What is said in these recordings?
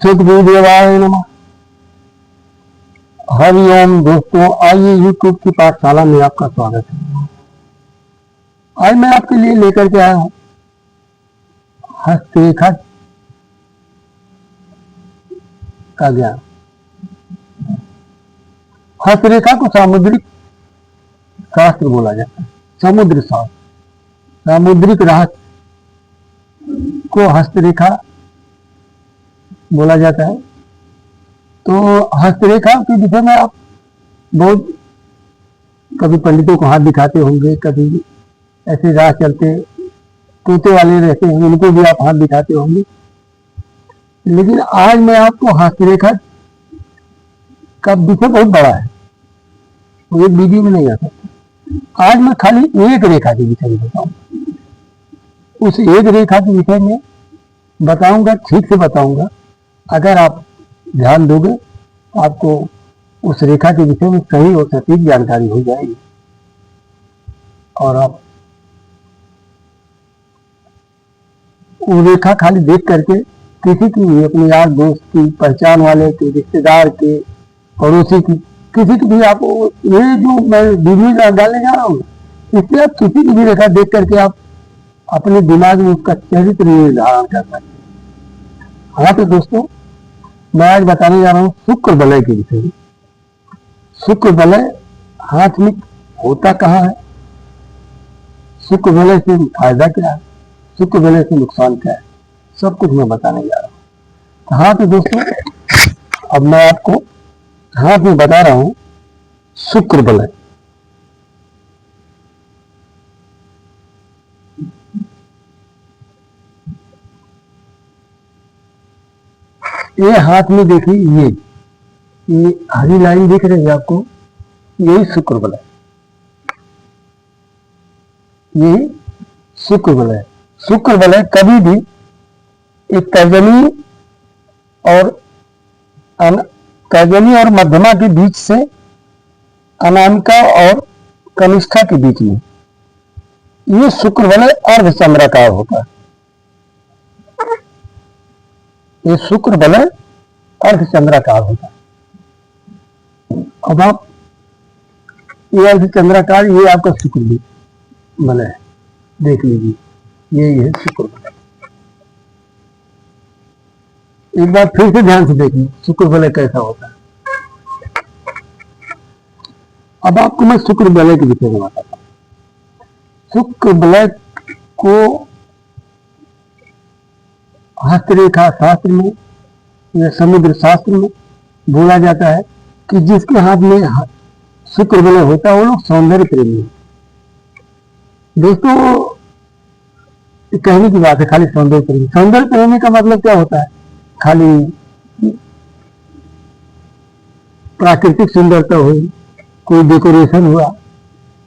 सद्गुरुदेवाय नमः। हरिओम दोस्तों, आइए यूट्यूब की पाठशाला में आपका स्वागत है। आज मैं आपके लिए लेकर के आया हूं हस्तरेखा का ज्ञान। हस्तरेखा को सामुद्रिक शास्त्र बोला जाता है। समुद्र शास्त्र, सामुद्रिक रहस्य को हस्तरेखा बोला जाता है। तो हस्तरेखा के विषय में आप बहुत कभी पंडितों को हाथ दिखाते होंगे, कभी ऐसे राह चलते तोते वाले रहते हैं उनको भी आप हाथ दिखाते होंगे। लेकिन आज मैं आपको हस्तरेखा का विषय बहुत बड़ा है, वो एक वीडियो में नहीं आ सकता। आज मैं खाली एक रेखा के विषय में बताऊंगा। उस एक रेखा के विषय में बताऊंगा, ठीक से बताऊंगा। अगर आप ध्यान दोगे आपको उस रेखा के विषय में सही और सटीक जानकारी हो जाएगी और आप वो रेखा खाली देख करके किसी की भी, अपने यार दोस्त की, पहचान वाले के, रिश्तेदार के, पड़ोसी की, किसी की भी आप ये जो मैं वीडियो डालने जा रहा हूँ इससे आप किसी की भी रेखा देख करके आप अपने दिमाग में उसका चरित्र निर्धारण कर सकते हैं। हाँ तो दोस्तों, मैं आज बताने जा रहा हूँ शुक्र वलय के विषय में। शुक्र वलय हाथ में होता कहाँ है, शुक्र वलय से फायदा क्या है, शुक्र वलय से नुकसान क्या है, सब कुछ मैं बताने जा रहा हूँ। हाँ तो दोस्तों, अब मैं आपको हाथ में बता रहा हूँ शुक्र वलय। ये हाथ में देखिए, ये हरी लाइन दिख रही है आपको, यही शुक्र वलय, यही शुक्र वलय। शुक्र वलय कभी भी एक तर्जनी और मध्यमा के बीच से अनामिका और कनिष्ठा के बीच में ये शुक्र वलय अर्धचंद्राकार होता है। ये शुक्र वलय अर्धचंद्राकार होता है। अब आप ये अर्धचंद्राकार, ये आपका शुक्र वलय है, देख लीजिए, ये है शुक्र वलय। एक बार फिर से ध्यान से देखिए शुक्र वलय कैसा होता है। अब आपको मैं शुक्र वलय के विषय में बताता हूँ। शुक्र वलय को हस्तरेखा शास्त्र में या समुद्र शास्त्र में बोला जाता है कि जिसके हाथ में शुक्र वलय होता है वो लोग सौंदर्य प्रेमी है। दोस्तों, कहने की बात है खाली सौंदर्य प्रेमी। सौंदर्य प्रेमी का मतलब क्या होता है? खाली प्राकृतिक सुंदरता हुई, कोई डेकोरेशन हुआ,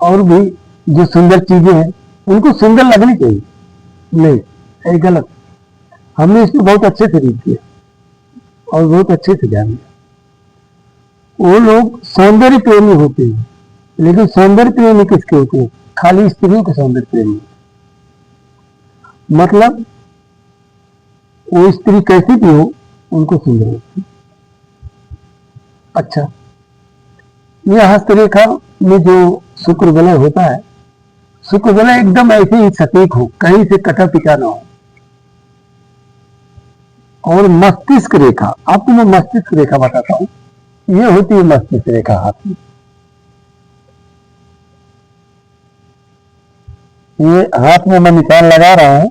और भी जो सुंदर चीजें हैं उनको सुंदर लगनी चाहिए, नहीं, ये गलत। हमने इसको बहुत अच्छे से रीड किया और बहुत अच्छे से ध्यान दिया। वो लोग सौंदर्य प्रेमी होते हैं, लेकिन सौंदर्य प्रेमी किसके होते हैं? खाली स्त्रियों के सौंदर्य प्रेमी। मतलब वो स्त्री कैसी भी हो उनको सुंदर होती है। अच्छा, यह हस्तरेखा में जो शुक्र वलय होता है, शुक्र वलय एकदम ऐसे ही सटीक हो, कहीं से कटा पिटा ना हो। और मस्तिष्क रेखा, आपको मैं मस्तिष्क रेखा बताता हूं। ये होती है मस्तिष्क रेखा हाथ में। ये हाथ में मैं निशान लगा रहा हूं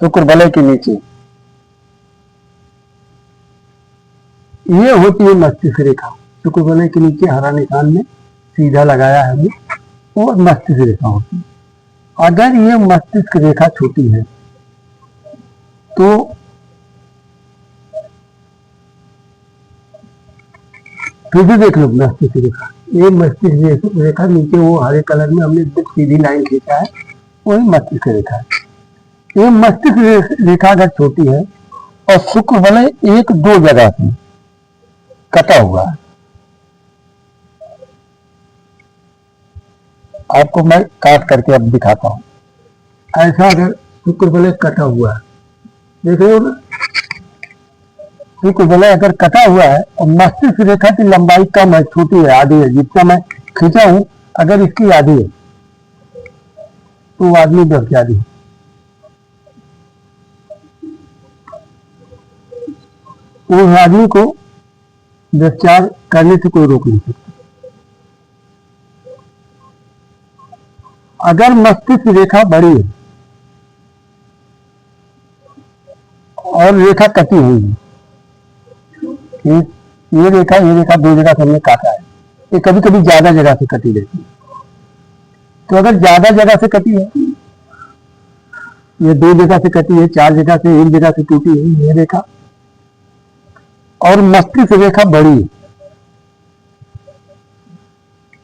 शुक्र वलय के नीचे, ये होती है मस्तिष्क रेखा। शुक्र वलय के नीचे हरा निशान में सीधा लगाया है हमने, और मस्तिष्क रेखा होती है। अगर ये मस्तिष्क रेखा छोटी है तो फिर भी देख लो मस्तिष्क रेखा, ये मस्तिष्क रेखा नीचे वो हरे कलर में हमने सीधी लाइन खींचा है, वही मस्तिष्क रेखा है। ये मस्तिष्क रेखा अगर छोटी है और शुक्र वलय एक दो जगह से कटा हुआ है, आपको मैं काट करके अब दिखाता हूं। ऐसा अगर शुक्र वलय कटा हुआ है, देख रहे हो ना, शुक्र वलय अगर कटा हुआ है और मस्तिष्क रेखा की लंबाई कम है, छोटी है, आधी है, जितना मैं खींचा हूं अगर इसकी आधी है तो वो आदमी व्यभिचारी है। उस आदमी को व्यभिचार करने से कोई रोक नहीं सकता। अगर मस्तिष्क रेखा बड़ी है और रेखा कटी हुई है, ये रेखा दो जगह से हमने काटा है, ये कभी कभी ज्यादा जगह से कटी रहती है। तो अगर ज्यादा जगह से कटी है, ये 2 जगह से कटी है, 4 जगह से, 1 जगह से टूटी है ये रेखा, और मस्तिष्क रेखा बड़ी है,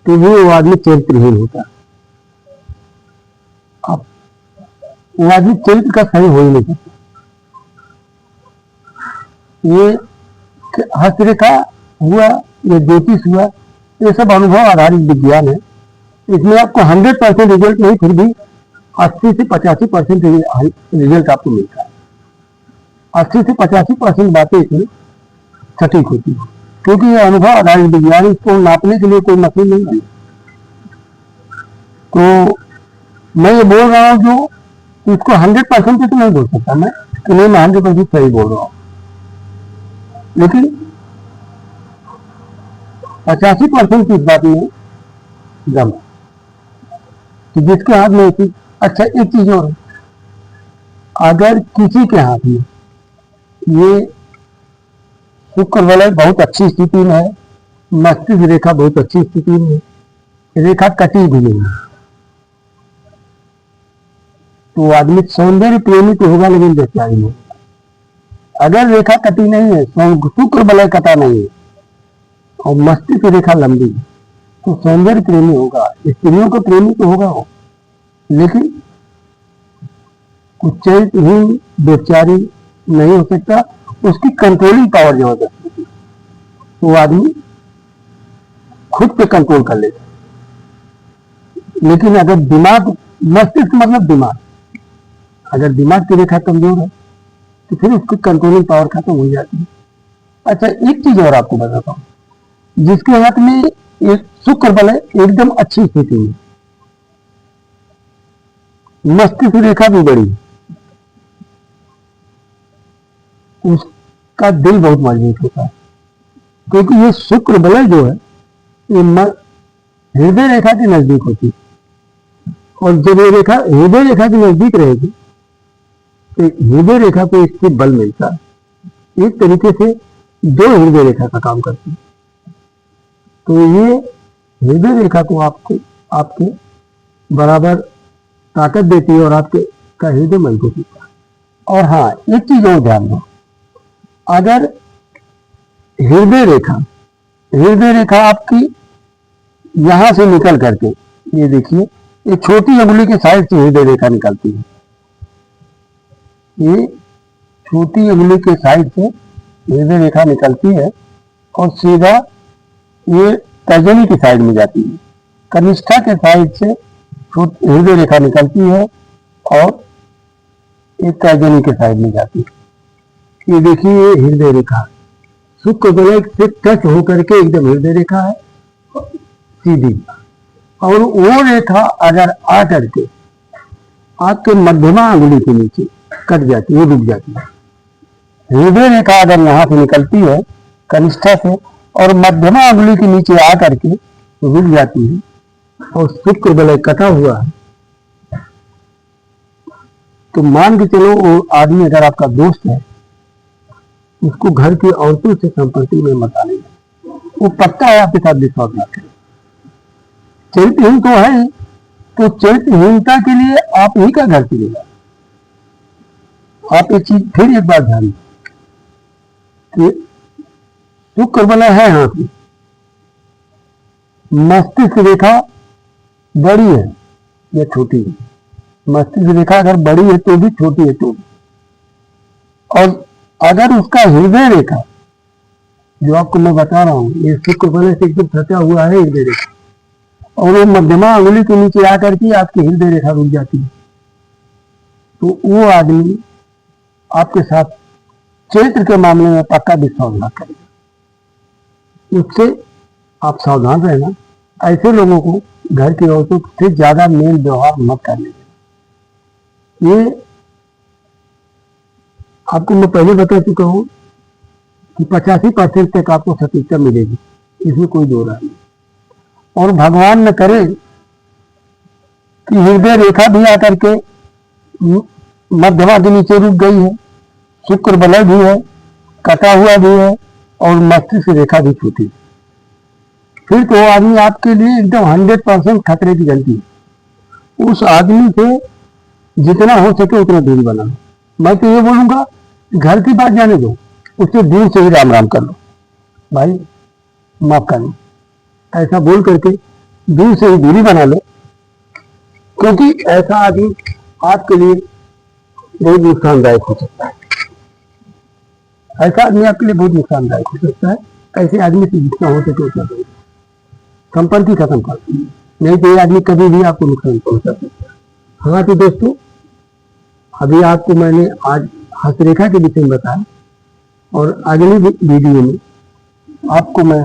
तो वो आदमी चरित्रहीन होता है। अब वो आदमी चरित्र का सही हो ही नहीं सकता। ये हस्तरेखा हुआ, ये ज्योतिष हुआ, ये सब अनुभव आधारित विज्ञान है। इसमें आपको 100% रिजल्ट नहीं, फिर भी 80 से 85% रिजल्ट आपको मिलता है। 80 से 85% बातें इसमें सटीक होती है, क्योंकि ये अनुभव आधारित विज्ञान, इसको नापने के लिए कोई मशीन नहीं है। तो मैं ये बोल रहा हूँ जो इसको 100% तो नहीं बोल सकता मैं, कि नहीं मैं 100% सही बोल रहा हूँ, लेकिन 85% की इस बात में दम है कि जिसके हाथ में एक। अच्छा, एक चीज और, अगर किसी के हाथ में ये शुक्र वलय बहुत अच्छी स्थिति में है, मस्तिष्क रेखा बहुत अच्छी स्थिति में है, रेखा कटी भी नहीं है, तो आदमी सौंदर्य प्रेमी तो होगा लेकिन व्यभिचारी नहीं। अगर रेखा कटी नहीं है, शुक्र वलय कटा नहीं है और मस्तिष्क रेखा लंबी है, तो सौंदर्य प्रेमी होगा, स्त्रियों का प्रेमी तो होगा वो, लेकिन कुछ चरित्रहीन व्यभिचारी नहीं हो सकता। उसकी कंट्रोलिंग पावर जबरदस्त होती है, तो वो आदमी खुद पे कंट्रोल कर लेता। लेकिन अगर दिमाग, मस्तिष्क मतलब दिमाग, अगर दिमाग की रेखा कमजोर है तो फिर उसकी कंट्रोलिंग पावर खत्म हो जाती है। अच्छा, एक चीज और आपको बताता हूँ, जिसके हाथ में एक शुक्र वलय एकदम अच्छी स्थिति में, मस्तिष्क रेखा भी बड़ी, उसका दिल बहुत मजबूत होता है, क्योंकि ये शुक्र वलय जो है ये हृदय रेखा के नजदीक होती है, और जब ये रेखा हृदय रेखा के नजदीक रहेगी तो हृदय रेखा को इससे बल मिलता है। एक तरीके से 2 हृदय रेखा का काम करती है, तो ये हृदय रेखा को आपके बराबर ताकत देती है और आपके का हृदय मजबूत होता है। और हाँ, एक चीज और ध्यान दो, अगर हृदय रेखा आपकी यहां से निकल करके, ये देखिए, ये छोटी अंगुली के साइड से हृदय रेखा निकलती है, ये छोटी अंगुली के साइड से हृदय रेखा निकलती है और सीधा ये तर्जनी की साइड में जाती है। कनिष्ठा के साइड से हृदय रेखा निकलती है और एक तर्जनी के साइड में जाती है। ये देखिए, ये हृदय रेखा शुक्र वलय से टच होकर के एकदम हृदय रेखा है सीधी, और वो रेखा अगर आ करके आपके मध्यमा अंगुली के नीचे कट जाती है, रुक जाती है। हृदय रेखा अगर यहां से निकलती है कनिष्ठा से और मध्यमा अंगुली के नीचे आ करके रुक जाती है, और शुक्र वलय कटा हुआ है, तो मान के चलो वो आदमी अगर आपका दोस्त है, उसको घर की औरतों से संपत्ति में मत आने, वो पक्का है आपके साथ विश्वास ना करे। चरित्रहीन तो है, तो चरित्रहीनता के लिए आप ही का घर चलेगा। आप ये चीज फिर एक बार ध्यान कि शुक्र वलय है हाथ में, मस्तिष्क रेखा बड़ी है या छोटी है, मस्तिष्क रेखा अगर बड़ी है तो भी, छोटी है तो भी, और अगर उसका हृदय रेखा जो आपको मैं बता रहा हूं, ये शुक्र वलय से एकदम सटा हुआ है हृदय रेखा, और वो मध्यमा अंगुली के नीचे आकर के आपकी हृदय रेखा रुक जाती है, तो वो आदमी आपके साथ चरित्र के मामले में पक्का विश्वासघात करेगा। उससे आप सावधान रहना। ऐसे लोगों को घर की औरतों से ज्यादा मेल व्यवहार मत करने देना। ये आपको मैं पहले बता चुका हूं कि 85% तक आपको सटीकता मिलेगी, इसमें कोई दो राय नहीं। और भगवान न करे कि हृदय रेखा भी आकर के मध्यमा के नीचे रुक गई है, शुक्र बलय भी है, कटा हुआ भी है और मस्तिष्क रेखा भी छूटी, फिर तो आदमी आपके लिए एकदम 100% खतरे की घंटी है। उस आदमी से जितना हो सके उतना दूरी बना लो। मैं तो ये बोलूंगा घर की बात जाने दो, उससे दूर से ही राम राम कर लो, भाई माफ करना, ऐसा बोल करके दूर से ही दूरी बना लो, क्योंकि ऐसा आदमी आपके लिए बहुत नुकसानदायक हो सकता है। ऐसा आदमी आपके लिए बहुत नुकसानदायक हो सकता है। ऐसे आदमी से जितना हो सके उतना दूर संपर्क ही खत्म कर दो, नहीं तो ये आदमी कभी भी आपको नुकसान पहुंचा सकता है। हाँ तो दोस्तों, अभी आपको मैंने आज हस्तरेखा के विषय में बताया और अगली वीडियो में आपको मैं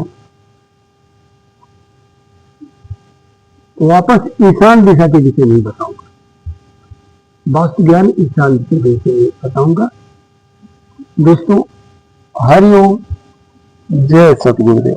वापस ईशान दिशा के विषय में बताऊंगा, वास्तु ज्ञान ईशान के विषय में बताऊंगा। दोस्तों, हरिओम, जय सतगुरुदेव।